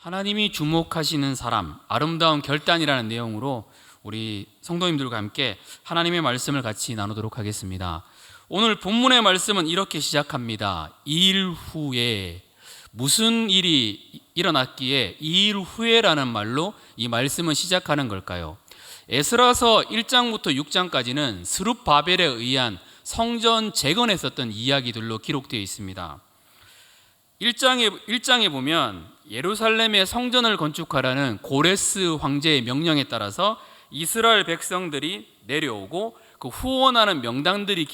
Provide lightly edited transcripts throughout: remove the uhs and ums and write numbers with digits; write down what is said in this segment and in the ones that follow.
하나님이 주목하시는 사람, 아름다운 결단이라는 내용으로 우리 성도님들과 함께 하나님의 말씀을 같이 나누도록 하겠습니다. 오늘 본문의 말씀은 이렇게 시작합니다. 2일 후에, 무슨 일이 일어났기에 2일 후에라는 말로 이 말씀은 시작하는 걸까요? 에스라서 1장부터 6장까지는 스룹바벨에 의한 성전 재건했었던 이야기들로 기록되어 있습니다. 1장에 보면 예루살렘의 성전을 건축하라는 고레스 황제의 명령에 따라서 이스라엘 백성들이 내려오고 그 후원하는 명단들이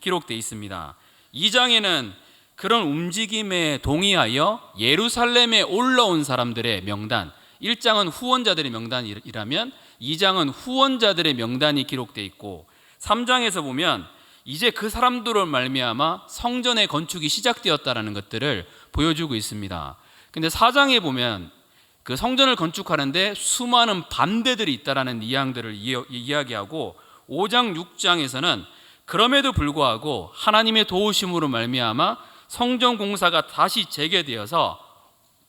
기록되어 있습니다. 2장에는 그런 움직임에 동의하여 예루살렘에 올라온 사람들의 명단, 1장은 후원자들의 명단이라면 2장은 후원자들의 명단이 기록되어 있고, 3장에서 보면 이제 그 사람들을 말미암아 성전의 건축이 시작되었다는 것들을 보여주고 있습니다. 근데 4장에 보면 그 성전을 건축하는데 수많은 반대들이 있다라는 이야기들을 이야기하고, 5장 6장에서는 그럼에도 불구하고 하나님의 도우심으로 말미암아 성전 공사가 다시 재개되어서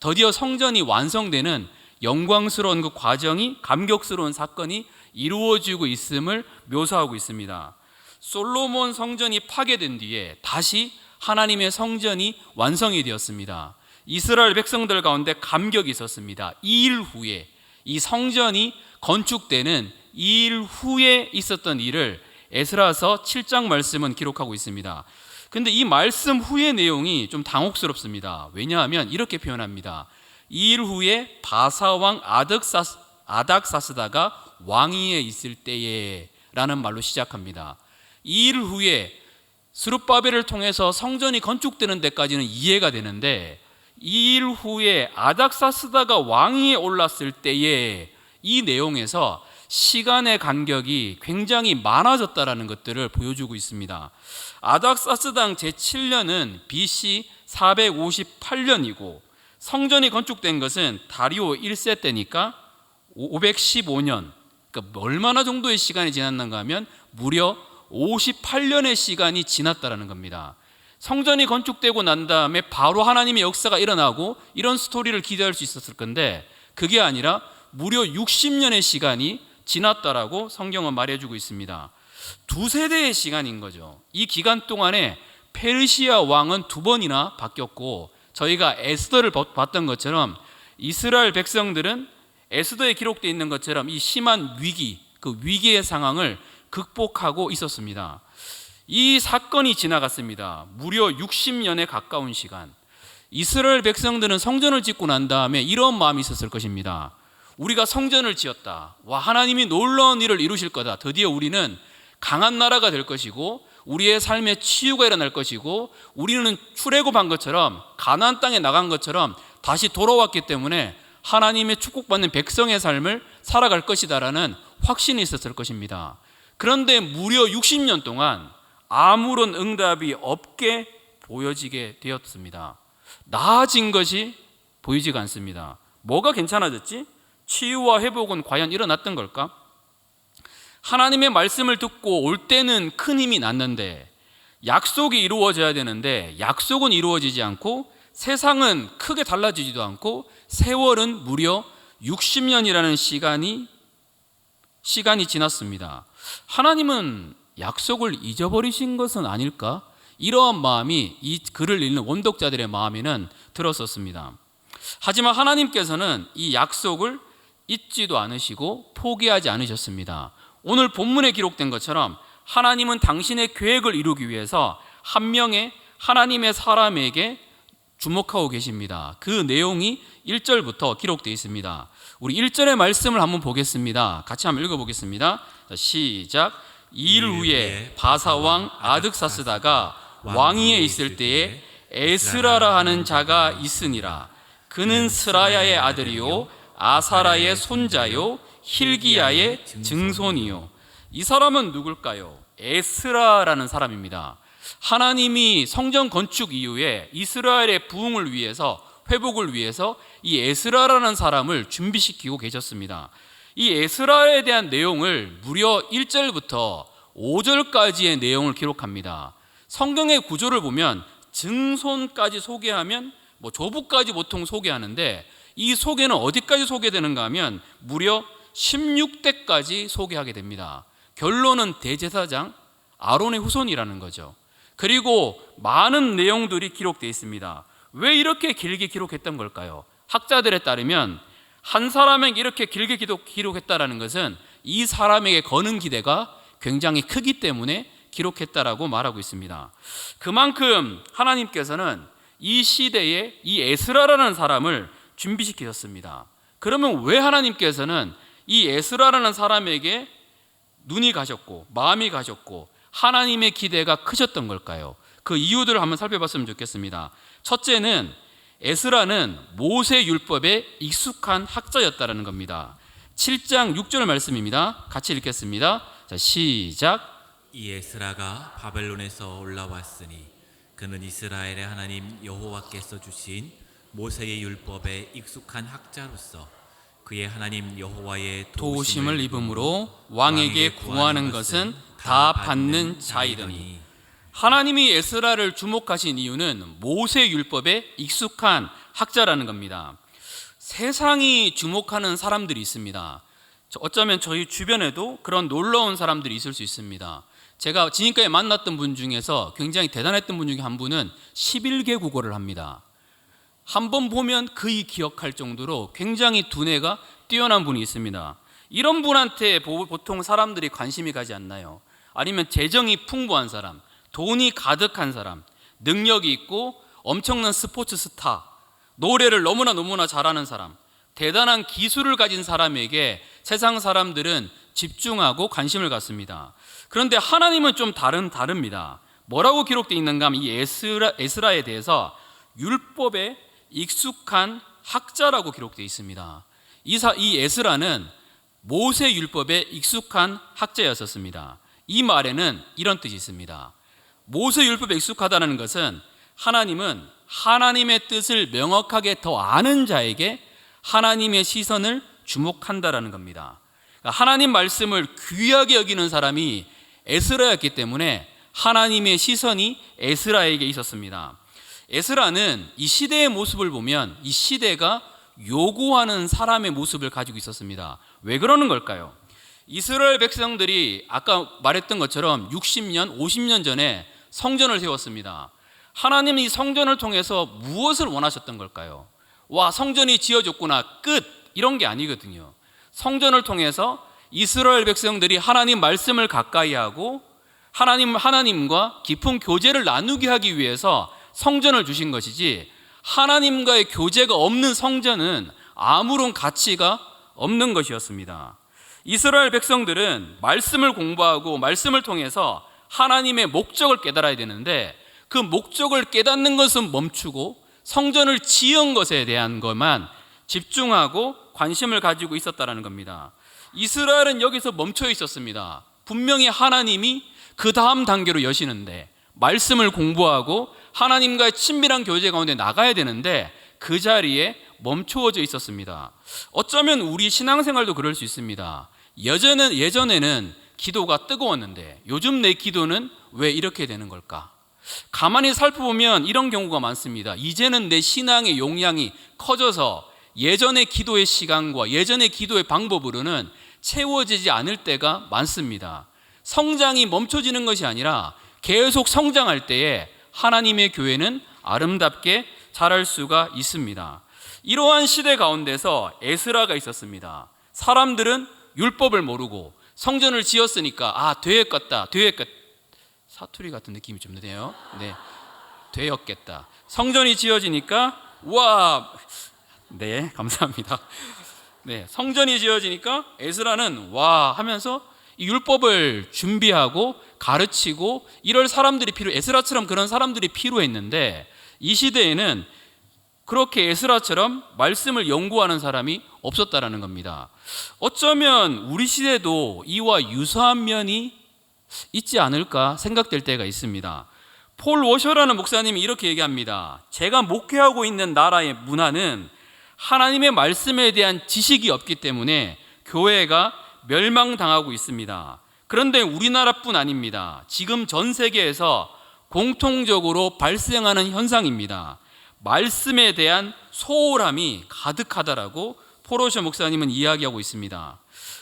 드디어 성전이 완성되는 영광스러운 그 과정이, 감격스러운 사건이 이루어지고 있음을 묘사하고 있습니다. 솔로몬 성전이 파괴된 뒤에 다시 하나님의 성전이 완성이 되었습니다. 이스라엘 백성들 가운데 감격이 있었습니다. 2일 후에, 이 성전이 건축되는 2일 후에 있었던 일을 에스라서 7장 말씀은 기록하고 있습니다. 근데 이 말씀 후의 내용이 좀 당혹스럽습니다. 왜냐하면 이렇게 표현합니다. 2일 후에 바사왕 아닥사스다가 왕위에 있을 때에 라는 말로 시작합니다. 2일 후에 스룹바벨을 통해서 성전이 건축되는 데까지는 이해가 되는데, 2일 후에 아닥사스다가 왕위에 올랐을 때에 이 내용에서 시간의 간격이 굉장히 많아졌다는 것들을 보여주고 있습니다. 아닥사스당 제7년은 BC 458년이고 성전이 건축된 것은 다리오 1세 때니까 515년, 그러니까 얼마나 정도의 시간이 지났는가 하면 무려 58년의 시간이 지났다는 겁니다. 성전이 건축되고 난 다음에 바로 하나님의 역사가 일어나고 이런 스토리를 기대할 수 있었을 건데, 그게 아니라 무려 60년의 시간이 지났다라고 성경은 말해주고 있습니다. 두 세대의 시간인 거죠. 이 기간 동안에 페르시아 왕은 2번이나 바뀌었고, 저희가 에스더를 봤던 것처럼 이스라엘 백성들은 에스더에 기록되어 있는 것처럼 이 심한 위기, 그 위기의 상황을 극복하고 있었습니다. 이 사건이 지나갔습니다. 무려 60년에 가까운 시간. 이스라엘 백성들은 성전을 짓고 난 다음에 이런 마음이 있었을 것입니다. 우리가 성전을 지었다. 와, 하나님이 놀라운 일을 이루실 거다. 드디어 우리는 강한 나라가 될 것이고 우리의 삶에 치유가 일어날 것이고 우리는 출애굽한 것처럼 가나안 땅에 나간 것처럼 다시 돌아왔기 때문에 하나님의 축복받는 백성의 삶을 살아갈 것이다라는 확신이 있었을 것입니다. 그런데 무려 60년 동안 아무런 응답이 없게 보여지게 되었습니다. 나아진 것이 보이지가 않습니다. 뭐가 괜찮아졌지? 치유와 회복은 과연 일어났던 걸까? 하나님의 말씀을 듣고 올 때는 큰 힘이 났는데, 약속이 이루어져야 되는데 약속은 이루어지지 않고, 세상은 크게 달라지지도 않고, 세월은 무려 60년이라는 시간이 지났습니다. 하나님은 약속을 잊어버리신 것은 아닐까? 이러한 마음이 이 글을 읽는 원독자들의 마음에는 들었었습니다. 하지만 하나님께서는 이 약속을 잊지도 않으시고 포기하지 않으셨습니다. 오늘 본문에 기록된 것처럼 하나님은 당신의 계획을 이루기 위해서 한 명의 하나님의 사람에게 주목하고 계십니다. 그 내용이 1절부터 기록되어 있습니다. 우리 1절의 말씀을 한번 보겠습니다. 같이 한번 읽어보겠습니다. 시작. 2일 후에 바사왕 아득사스다가 왕위에 있을 때에 에스라라 하는 자가 있으니라. 그는 스라야의 아들이요 아사라의 손자요 힐기야의 증손이요. 이 사람은 누굴까요? 에스라라는 사람입니다. 하나님이 성전 건축 이후에 이스라엘의 부흥을 위해서, 회복을 위해서 이 에스라라는 사람을 준비시키고 계셨습니다. 이 에스라에 대한 내용을 무려 1절부터 5절까지의 내용을 기록합니다. 성경의 구조를 보면 증손까지 소개하면 뭐 조부까지 보통 소개하는데 이 소개는 어디까지 소개되는가 하면 무려 16대까지 소개하게 됩니다. 결론은 대제사장 아론의 후손이라는 거죠. 그리고 많은 내용들이 기록되어 있습니다. 왜 이렇게 길게 기록했던 걸까요? 학자들에 따르면 한 사람에게 이렇게 길게 기록했다는 것은 이 사람에게 거는 기대가 굉장히 크기 때문에 기록했다라고 말하고 있습니다. 그만큼 하나님께서는 이 시대에 이 에스라라는 사람을 준비시키셨습니다. 그러면 왜 하나님께서는 이 에스라라는 사람에게 눈이 가셨고 마음이 가셨고 하나님의 기대가 크셨던 걸까요? 그 이유들을 한번 살펴봤으면 좋겠습니다. 첫째는 에스라는 모세 율법에 익숙한 학자였다는 겁니다. 7장 6절 말씀입니다. 같이 읽겠습니다. 자, 시작. 이 에스라가 바벨론에서 올라왔으니 그는 이스라엘의 하나님 여호와께서 주신 모세의 율법에 익숙한 학자로서 그의 하나님 여호와의 도우심을 입음으로 왕에게 구하는 것은 다 받는 자이더니. 하나님이 에스라를 주목하신 이유는 모세 율법에 익숙한 학자라는 겁니다. 세상이 주목하는 사람들이 있습니다. 어쩌면 저희 주변에도 그런 놀라운 사람들이 있을 수 있습니다. 제가 지금까지 만났던 분 중에서 굉장히 대단했던 분 중에 한 분은 11개 국어를 합니다. 한번 보면 거의 기억할 정도로 굉장히 두뇌가 뛰어난 분이 있습니다. 이런 분한테 보통 사람들이 관심이 가지 않나요? 아니면 재정이 풍부한 사람, 돈이 가득한 사람, 능력이 있고 엄청난 스포츠 스타, 노래를 너무나 잘하는 사람, 대단한 기술을 가진 사람에게 세상 사람들은 집중하고 관심을 갖습니다. 그런데 하나님은 좀 다릅니다. 뭐라고 기록되어 있는가 하면 이 에스라에 대해서 율법에 익숙한 학자라고 기록되어 있습니다. 이 에스라는 모세 율법에 익숙한 학자였었습니다. 이 말에는 이런 뜻이 있습니다. 모세 율법에 익숙하다는 것은 하나님은 하나님의 뜻을 명확하게 더 아는 자에게 하나님의 시선을 주목한다라는 겁니다. 하나님 말씀을 귀하게 여기는 사람이 에스라였기 때문에 하나님의 시선이 에스라에게 있었습니다. 에스라는 이 시대의 모습을 보면 이 시대가 요구하는 사람의 모습을 가지고 있었습니다. 왜 그러는 걸까요? 이스라엘 백성들이 아까 말했던 것처럼 60년, 50년 전에 성전을 세웠습니다. 하나님이 성전을 통해서 무엇을 원하셨던 걸까요? 와, 성전이 지어졌구나, 끝! 이런 게 아니거든요. 성전을 통해서 이스라엘 백성들이 하나님 말씀을 가까이 하고 하나님과 깊은 교제를 나누게 하기 위해서 성전을 주신 것이지, 하나님과의 교제가 없는 성전은 아무런 가치가 없는 것이었습니다. 이스라엘 백성들은 말씀을 공부하고 말씀을 통해서 하나님의 목적을 깨달아야 되는데 그 목적을 깨닫는 것은 멈추고 성전을 지은 것에 대한 것만 집중하고 관심을 가지고 있었다는 겁니다. 이스라엘은 여기서 멈춰 있었습니다. 분명히 하나님이 그 다음 단계로 여시는데 말씀을 공부하고 하나님과의 친밀한 교제 가운데 나가야 되는데 그 자리에 멈추어져 있었습니다. 어쩌면 우리 신앙생활도 그럴 수 있습니다. 예전에는 기도가 뜨거웠는데 요즘 내 기도는 왜 이렇게 되는 걸까? 가만히 살펴보면 이런 경우가 많습니다. 이제는 내 신앙의 용량이 커져서 예전의 기도의 시간과 예전의 기도의 방법으로는 채워지지 않을 때가 많습니다. 성장이 멈춰지는 것이 아니라 계속 성장할 때에 하나님의 교회는 아름답게 자랄 수가 있습니다. 이러한 시대 가운데서 에스라가 있었습니다. 사람들은 율법을 모르고 성전을 지었으니까 되었겠다. 사투리 같은 느낌이 좀 드네요. 네, 되었겠다. 성전이 지어지니까 네, 감사합니다. 네, 성전이 지어지니까 에스라는 하면서 이 율법을 준비하고 가르치고 이럴 사람들이 에스라처럼 그런 사람들이 필요했는데 이 시대에는 그렇게 에스라처럼 말씀을 연구하는 사람이 없었다라는 겁니다. 어쩌면 우리 시대도 이와 유사한 면이 있지 않을까 생각될 때가 있습니다. 폴 워셔라는 목사님이 이렇게 얘기합니다. 제가 목회하고 있는 나라의 문화는 하나님의 말씀에 대한 지식이 없기 때문에 교회가 멸망당하고 있습니다. 그런데 우리나라뿐 아닙니다. 지금 전 세계에서 공통적으로 발생하는 현상입니다. 말씀에 대한 소홀함이 가득하다라고 포로셔 목사님은 이야기하고 있습니다.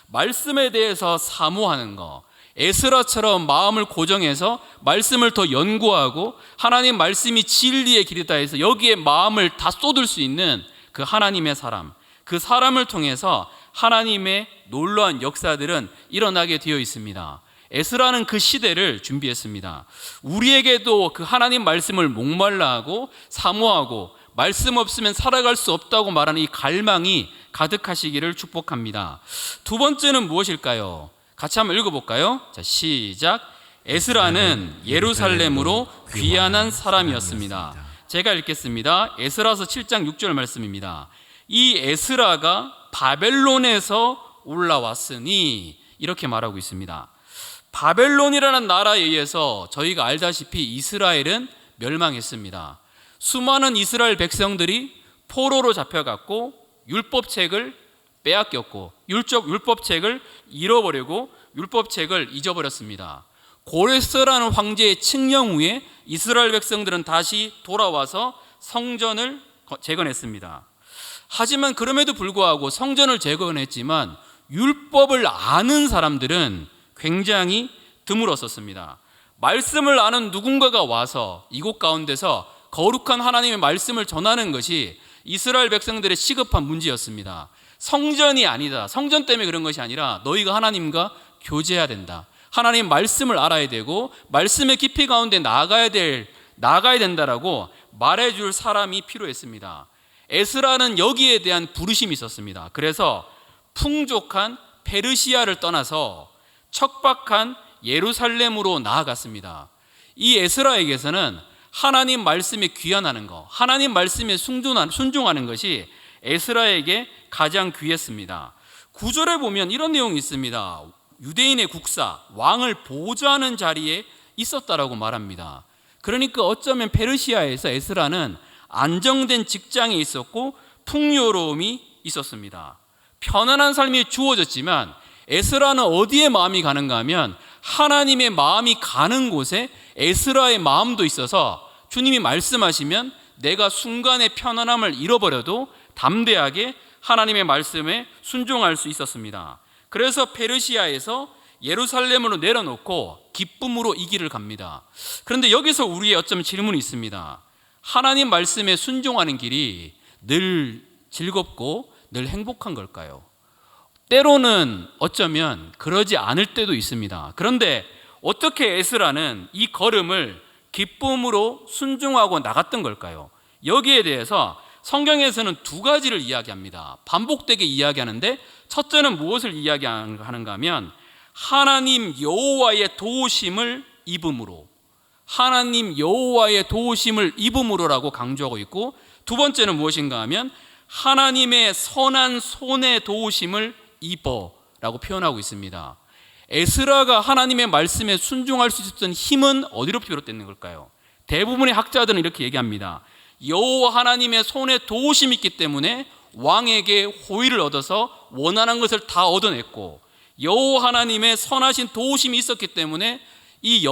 말씀에 대해서 사모하는 거, 에스라처럼 마음을 고정해서 말씀을 더 연구하고 하나님 말씀이 진리의 길이다 해서 여기에 마음을 다 쏟을 수 있는 그 하나님의 사람, 그 사람을 통해서 하나님의 놀라운 역사들은 일어나게 되어 있습니다. 에스라는 그 시대를 준비했습니다. 우리에게도 그 하나님 말씀을 목말라하고 사모하고 말씀 없으면 살아갈 수 없다고 말하는 이 갈망이 가득하시기를 축복합니다. 두 번째는 무엇일까요? 같이 한번 읽어볼까요? 자, 시작. 에스라는 예루살렘으로 귀환한 사람이었습니다. 제가 읽겠습니다. 에스라서 7장 6절 말씀입니다. 이 에스라가 바벨론에서 올라왔으니, 이렇게 말하고 있습니다. 바벨론이라는 나라에 의해서 저희가 알다시피 이스라엘은 멸망했습니다. 수많은 이스라엘 백성들이 포로로 잡혀갔고 율법책을 빼앗겼고 율법책을 잃어버리고 율법책을 잊어버렸습니다. 고레스라는 황제의 칙령 후에 이스라엘 백성들은 다시 돌아와서 성전을 재건했습니다. 하지만 그럼에도 불구하고 성전을 재건했지만 율법을 아는 사람들은 굉장히 드물었었습니다. 말씀을 아는 누군가가 와서 이곳 가운데서 거룩한 하나님의 말씀을 전하는 것이 이스라엘 백성들의 시급한 문제였습니다. 성전이 아니다. 성전 때문에 그런 것이 아니라 너희가 하나님과 교제해야 된다. 하나님 말씀을 알아야 되고 말씀의 깊이 가운데 나가야 된다라고 말해줄 사람이 필요했습니다. 에스라는 여기에 대한 부르심이 있었습니다. 그래서 풍족한 페르시아를 떠나서 척박한 예루살렘으로 나아갔습니다. 이 에스라에게서는 하나님 말씀에 귀환하는 것, 하나님 말씀에 순종하는 것이 에스라에게 가장 귀했습니다. 9절에 보면 이런 내용이 있습니다. 유대인의 국사, 왕을 보좌하는 자리에 있었다라고 말합니다. 그러니까 어쩌면 페르시아에서 에스라는 안정된 직장에 있었고 풍요로움이 있었습니다. 편안한 삶이 주어졌지만 에스라는 어디에 마음이 가는가 하면 하나님의 마음이 가는 곳에 에스라의 마음도 있어서 주님이 말씀하시면 내가 순간의 편안함을 잃어버려도 담대하게 하나님의 말씀에 순종할 수 있었습니다. 그래서 페르시아에서 예루살렘으로 내려놓고 기쁨으로 이 길을 갑니다. 그런데 여기서 우리의 어쩌면 질문이 있습니다. 하나님 말씀에 순종하는 길이 늘 즐겁고 늘 행복한 걸까요? 때로는 어쩌면 그러지 않을 때도 있습니다. 그런데 어떻게 에스라는 이 걸음을 기쁨으로 순종하고 나갔던 걸까요? 여기에 대해서 성경에서는 두 가지를 이야기합니다. 반복되게 이야기하는데 첫째는 무엇을 이야기하는가 하면 하나님 여호와의 도우심을 입음으로, 하나님 여호와의 도우심을 입음으로라고 강조하고 있고, 두 번째는 무엇인가 하면 하나님의 선한 손의 도우심을 입어라고 표현하고 있습니다. 에스라가 하나님의 말씀에 순종할 수 있었던 힘은 어디로 비롯되는 걸까요? 대부분의 학자들은 이렇게 얘기합니다. 여호와 하나님의 손에 도우심이 있기 때문에 왕에게 호의를 얻어서 원하는 것을 다 얻어냈고, 여호와 하나님의 선하신 도우심이 있었기 때문에 이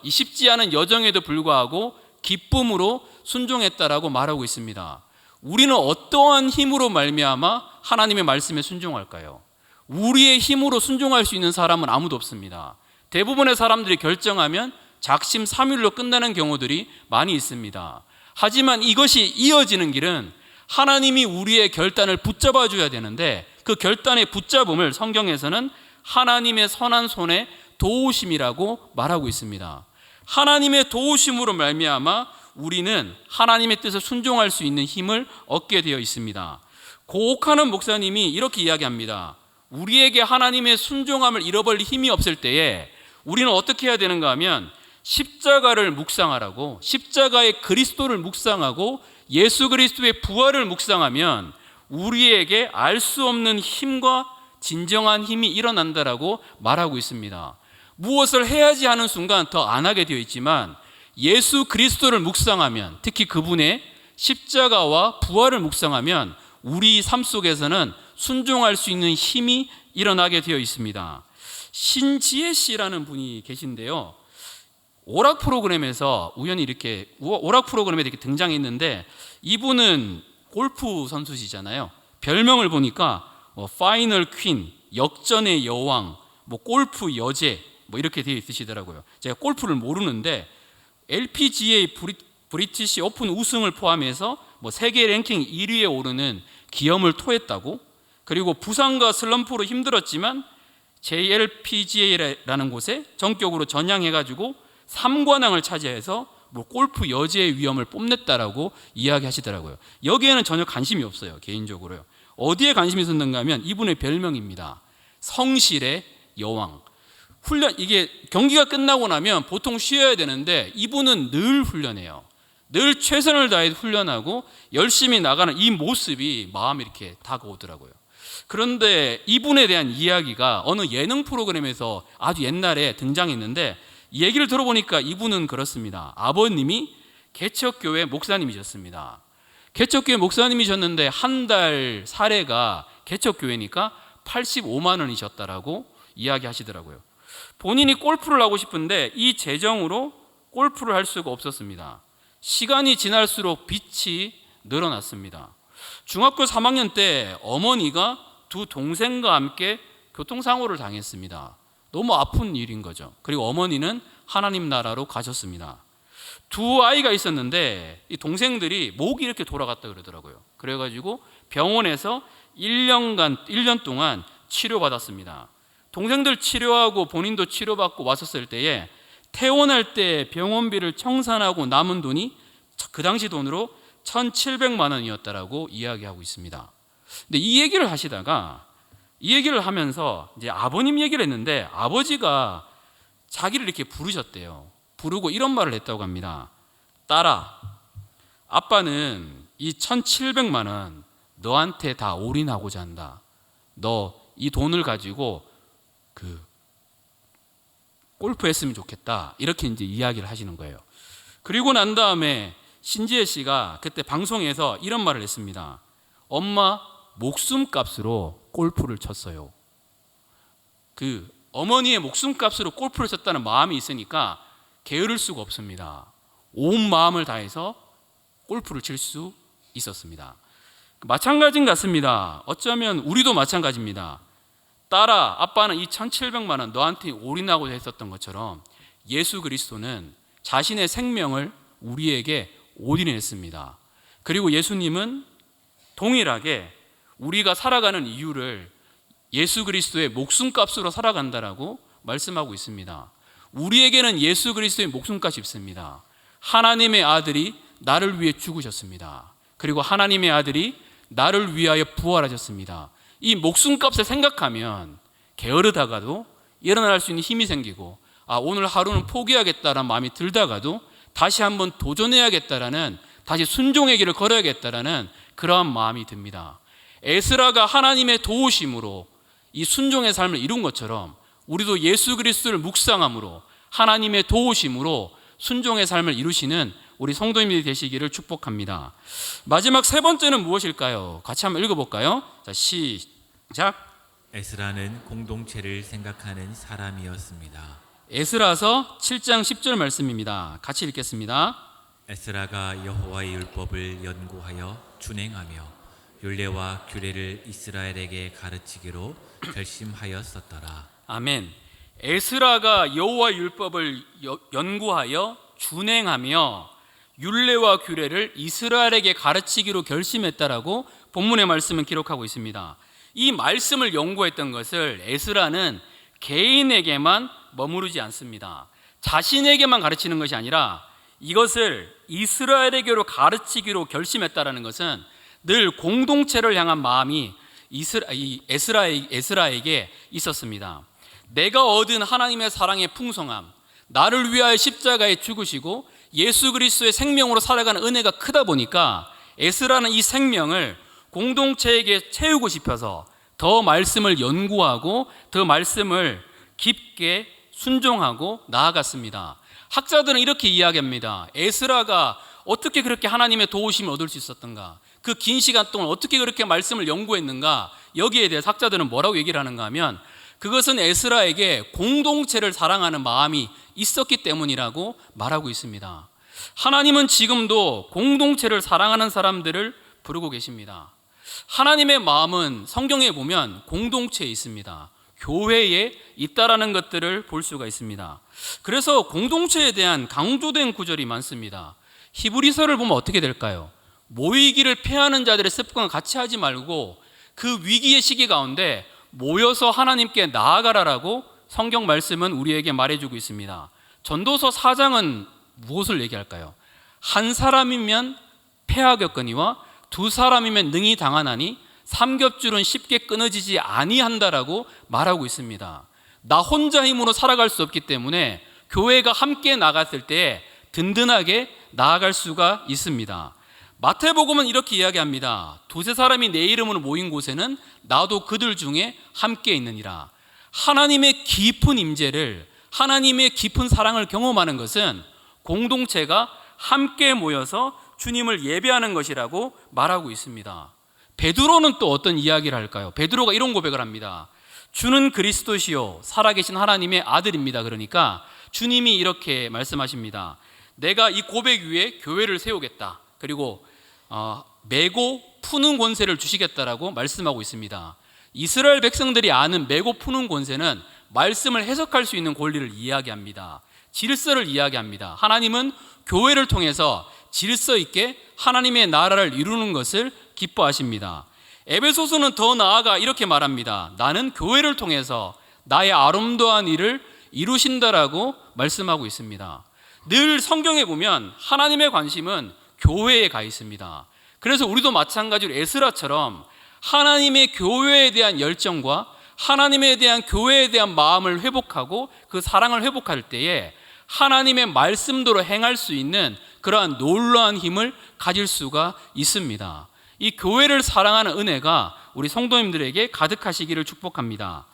쉽지 않은 여정에도 불구하고 기쁨으로 순종했다라고 말하고 있습니다. 우리는 어떠한 힘으로 말미암아 하나님의 말씀에 순종할까요? 우리의 힘으로 순종할 수 있는 사람은 아무도 없습니다. 대부분의 사람들이 결정하면 작심삼일로 끝나는 경우들이 많이 있습니다. 하지만 이것이 이어지는 길은 하나님이 우리의 결단을 붙잡아 줘야 되는데, 그 결단의 붙잡음을 성경에서는 하나님의 선한 손의 도우심이라고 말하고 있습니다. 하나님의 도우심으로 말미암아 우리는 하나님의 뜻을 순종할 수 있는 힘을 얻게 되어 있습니다. 고옥하는 목사님이 이렇게 이야기합니다. 우리에게 하나님의 순종함을 잃어버릴 힘이 없을 때에 우리는 어떻게 해야 되는가 하면 십자가를 묵상하라고, 십자가의 그리스도를 묵상하고 예수 그리스도의 부활을 묵상하면 우리에게 알 수 없는 힘과 진정한 힘이 일어난다라고 말하고 있습니다. 무엇을 해야지 하는 순간 더 안 하게 되어 있지만 예수 그리스도를 묵상하면, 특히 그분의 십자가와 부활을 묵상하면 우리 삶 속에서는 순종할 수 있는 힘이 일어나게 되어 있습니다. 신지혜 씨라는 분이 계신데요, 오락 프로그램에서 우연히 이렇게 오락 프로그램에 이렇게 등장했는데 이분은 골프 선수시잖아요. 별명을 보니까 파이널 퀸, 역전의 여왕, 골프 여제 이렇게 되어 있으시더라고요. 제가 골프를 모르는데 LPGA 브리티시 오픈 우승을 포함해서 세계 랭킹 1위에 오르는 기염을 토했다고, 그리고 부상과 슬럼프로 힘들었지만 JLPGA라는 곳에 전격으로 전향해가지고 3관왕을 차지해서 골프 여제의 위엄을 뽐냈다라고 이야기하시더라고요. 여기에는 전혀 관심이 없어요. 개인적으로요. 어디에 관심이 있었는가 하면 이분의 별명입니다. 성실의 여왕. 이게 경기가 끝나고 나면 보통 쉬어야 되는데 이분은 늘 훈련해요. 늘 최선을 다해 훈련하고 열심히 나가는 이 모습이 마음이 이렇게 다가오더라고요. 그런데 이분에 대한 이야기가 어느 예능 프로그램에서 아주 옛날에 등장했는데 이 얘기를 들어보니까 이분은 그렇습니다. 아버님이 개척교회 목사님이셨습니다. 개척교회 목사님이셨는데 한 달 사례가 개척교회니까 85만 원이셨다라고 이야기하시더라고요. 본인이 골프를 하고 싶은데 이 재정으로 골프를 할 수가 없었습니다. 시간이 지날수록 빚이 늘어났습니다. 중학교 3학년 때 어머니가 두 동생과 함께 교통사고를 당했습니다. 너무 아픈 일인 거죠. 그리고 어머니는 하나님 나라로 가셨습니다. 두 아이가 있었는데 이 동생들이 목이 이렇게 돌아갔다 그러더라고요. 그래가지고 병원에서 1년 동안 치료받았습니다. 동생들 치료하고 본인도 치료받고 왔었을 때에 퇴원할 때 병원비를 청산하고 남은 돈이 그 당시 돈으로 1,700만 원이었다라고 이야기하고 있습니다. 근데 이 얘기를 하시다가 이 얘기를 하면서 이제 아버님 얘기를 했는데 아버지가 자기를 이렇게 부르셨대요. 부르고 이런 말을 했다고 합니다. 딸아, 아빠는 이 1,700만 원 너한테 다 올인하고자 한다. 너 이 돈을 가지고 골프 했으면 좋겠다. 이렇게 이제 이야기를 하시는 거예요. 그리고 난 다음에 신지혜 씨가 그때 방송에서 이런 말을 했습니다. 엄마 목숨값으로 골프를 쳤어요. 어머니의 목숨값으로 골프를 쳤다는 마음이 있으니까 게으를 수가 없습니다. 온 마음을 다해서 골프를 칠 수 있었습니다. 마찬가지인 것 같습니다. 어쩌면 우리도 마찬가지입니다. 딸아, 아빠는 이 1,700만 원 너한테 올인하고 했었던 것처럼 예수 그리스도는 자신의 생명을 우리에게 올인했습니다. 그리고 예수님은 동일하게 우리가 살아가는 이유를 예수 그리스도의 목숨값으로 살아간다라고 말씀하고 있습니다. 우리에게는 예수 그리스도의 목숨값이 있습니다. 하나님의 아들이 나를 위해 죽으셨습니다. 그리고 하나님의 아들이 나를 위하여 부활하셨습니다. 이 목숨값을 생각하면 게으르다가도 일어날 수 있는 힘이 생기고 오늘 하루는 포기하겠다라는 마음이 들다가도 다시 한번 도전해야겠다라는, 다시 순종의 길을 걸어야겠다라는 그러한 마음이 듭니다. 에스라가 하나님의 도우심으로 이 순종의 삶을 이룬 것처럼 우리도 예수 그리스도를 묵상함으로 하나님의 도우심으로 순종의 삶을 이루시는 우리 성도님들이 되시기를 축복합니다. 마지막 세 번째는 무엇일까요? 같이 한번 읽어볼까요? 자, 시작. 에스라는 공동체를 생각하는 사람이었습니다. 에스라서 7장 10절 말씀입니다. 같이 읽겠습니다. 에스라가 여호와의 율법을 연구하여 준행하며 율례와 규례를 이스라엘에게 가르치기로 결심하였었더라. 아멘. 에스라가 여호와의 율법을 연구하여 준행하며 율례와 규례를 이스라엘에게 가르치기로 결심했다라고 본문의 말씀은 기록하고 있습니다. 이 말씀을 연구했던 것을 에스라는 개인에게만 머무르지 않습니다. 자신에게만 가르치는 것이 아니라 이것을 이스라엘에게로 가르치기로 결심했다라는 것은 늘 공동체를 향한 마음이 에스라에게 있었습니다. 내가 얻은 하나님의 사랑의 풍성함, 나를 위하여 십자가에 죽으시고 예수 그리스도의 생명으로 살아가는 은혜가 크다 보니까 에스라는 이 생명을 공동체에게 채우고 싶어서 더 말씀을 연구하고 더 말씀을 깊게 순종하고 나아갔습니다. 학자들은 이렇게 이야기합니다. 에스라가 어떻게 그렇게 하나님의 도우심을 얻을 수 있었던가? 그 긴 시간 동안 어떻게 그렇게 말씀을 연구했는가? 여기에 대해 학자들은 뭐라고 얘기를 하는가 하면 그것은 에스라에게 공동체를 사랑하는 마음이 있었기 때문이라고 말하고 있습니다. 하나님은 지금도 공동체를 사랑하는 사람들을 부르고 계십니다. 하나님의 마음은 성경에 보면 공동체에 있습니다. 교회에 있다라는 것들을 볼 수가 있습니다. 그래서 공동체에 대한 강조된 구절이 많습니다. 히브리서를 보면 어떻게 될까요? 모이기를 패하는 자들의 습관과 같이 하지 말고 그 위기의 시기 가운데 모여서 하나님께 나아가라라고 성경 말씀은 우리에게 말해주고 있습니다. 전도서 4장은 무엇을 얘기할까요? 한 사람이면 패하겠거니와 두 사람이면 능히 당하나니 삼겹줄은 쉽게 끊어지지 아니한다라고 말하고 있습니다. 나 혼자 힘으로 살아갈 수 없기 때문에 교회가 함께 나갔을 때 든든하게 나아갈 수가 있습니다. 마태복음은 이렇게 이야기합니다. 두세 사람이 내 이름으로 모인 곳에는 나도 그들 중에 함께 있느니라. 하나님의 깊은 임재를, 하나님의 깊은 사랑을 경험하는 것은 공동체가 함께 모여서 주님을 예배하는 것이라고 말하고 있습니다. 베드로는 또 어떤 이야기를 할까요? 베드로가 이런 고백을 합니다. 주는 그리스도시요 살아계신 하나님의 아들입니다. 그러니까 주님이 이렇게 말씀하십니다. 내가 이 고백 위에 교회를 세우겠다. 그리고 메고 푸는 권세를 주시겠다라고 말씀하고 있습니다. 이스라엘 백성들이 아는 메고 푸는 권세는 말씀을 해석할 수 있는 권리를 이야기합니다. 질서를 이야기합니다. 하나님은 교회를 통해서 질서 있게 하나님의 나라를 이루는 것을 기뻐하십니다. 에베소서는 더 나아가 이렇게 말합니다. 나는 교회를 통해서 나의 아름다운 일을 이루신다라고 말씀하고 있습니다. 늘 성경에 보면 하나님의 관심은 교회에 가 있습니다. 그래서 우리도 마찬가지로 에스라처럼 하나님의 교회에 대한 열정과 하나님에 대한 교회에 대한 마음을 회복하고 그 사랑을 회복할 때에 하나님의 말씀대로 행할 수 있는 그러한 놀라운 힘을 가질 수가 있습니다. 이 교회를 사랑하는 은혜가 우리 성도님들에게 가득하시기를 축복합니다.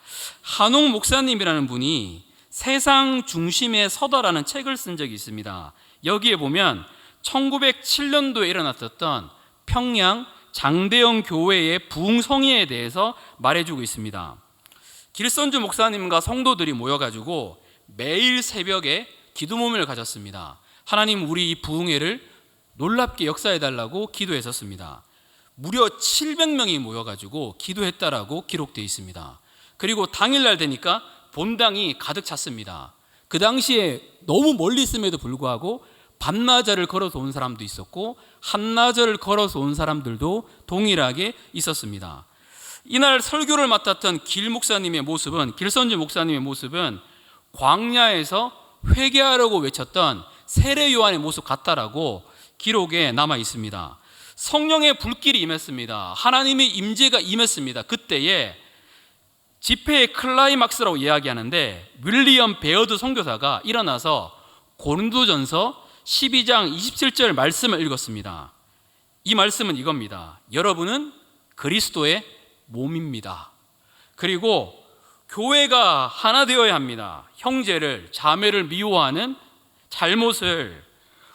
한옥 목사님이라는 분이 세상 중심에 서다라는 책을 쓴 적이 있습니다. 여기에 보면 1907년도에 일어났었던 평양 장대영 교회의 부흥성회에 대해서 말해주고 있습니다. 길선주 목사님과 성도들이 모여가지고 매일 새벽에 기도 모임을 가졌습니다. 하나님, 우리 이 부흥회를 놀랍게 역사해달라고 기도했었습니다. 무려 700명이 모여가지고 기도했다라고 기록되어 있습니다. 그리고 당일날 되니까 본당이 가득 찼습니다. 그 당시에 너무 멀리 있음에도 불구하고 반나절을 걸어서 온 사람도 있었고 한나절을 걸어서 온 사람들도 동일하게 있었습니다. 이날 설교를 맡았던 길선주 목사님의 모습은 광야에서 회개하라고 외쳤던 세례 요한의 모습 같다라고 기록에 남아 있습니다. 성령의 불길이 임했습니다. 하나님의 임재가 임했습니다. 그때에 집회의 클라이막스라고 이야기하는데 윌리엄 베어드 선교사가 일어나서 고린도전서 12장 27절 말씀을 읽었습니다. 이 말씀은 이겁니다. 여러분은 그리스도의 몸입니다. 그리고 교회가 하나 되어야 합니다. 형제를, 자매를 미워하는 잘못을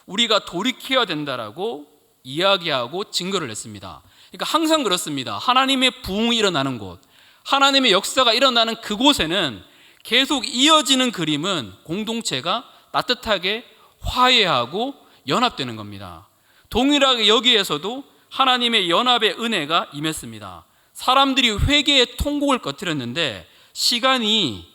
우리가 돌이켜야 된다라고 이야기하고 증거를 냈습니다. 그러니까 항상 그렇습니다. 하나님의 부흥이 일어나는 곳, 하나님의 역사가 일어나는 그곳에는 계속 이어지는 그림은 공동체가 따뜻하게 화해하고 연합되는 겁니다. 동일하게 여기에서도 하나님의 연합의 은혜가 임했습니다. 사람들이 회개의 통곡을 꺼뜨렸는데 시간이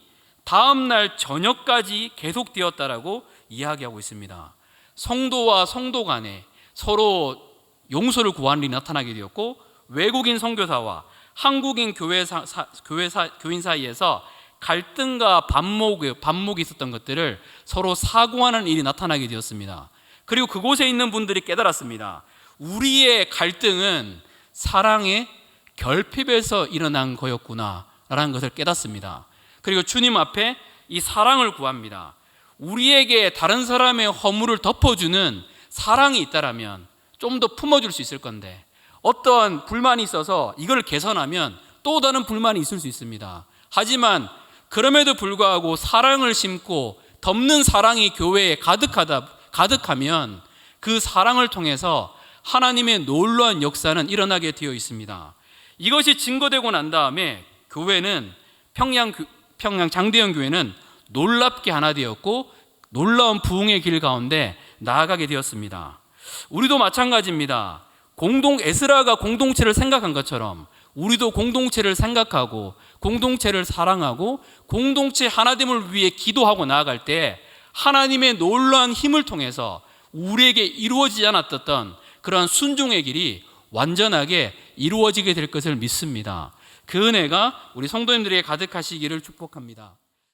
다음날 저녁까지 계속되었다라고 이야기하고 있습니다. 성도와 성도 간에 서로 용서를 구하는 일이 나타나게 되었고 외국인 선교사와 한국인 교인 사이에서 갈등과 반목이 있었던 것들을 서로 사고하는 일이 나타나게 되었습니다. 그리고 그곳에 있는 분들이 깨달았습니다. 우리의 갈등은 사랑의 결핍에서 일어난 거였구나 라는 것을 깨닫습니다. 그리고 주님 앞에 이 사랑을 구합니다. 우리에게 다른 사람의 허물을 덮어주는 사랑이 있다라면 좀 더 품어줄 수 있을 건데 어떠한 불만이 있어서 이걸 개선하면 또 다른 불만이 있을 수 있습니다. 하지만 그럼에도 불구하고 사랑을 심고 덮는 사랑이 교회에 가득하면 그 사랑을 통해서 하나님의 놀라운 역사는 일어나게 되어 있습니다. 이것이 증거되고 난 다음에 교회는 평양 장대영 교회는 놀랍게 하나 되었고 놀라운 부흥의 길 가운데 나아가게 되었습니다. 우리도 마찬가지입니다. 에스라가 공동체를 생각한 것처럼 우리도 공동체를 생각하고 공동체를 사랑하고 공동체 하나됨을 위해 기도하고 나아갈 때 하나님의 놀라운 힘을 통해서 우리에게 이루어지지 않았던 그러한 순종의 길이 완전하게 이루어지게 될 것을 믿습니다. 그 은혜가 우리 성도님들에게 가득하시기를 축복합니다.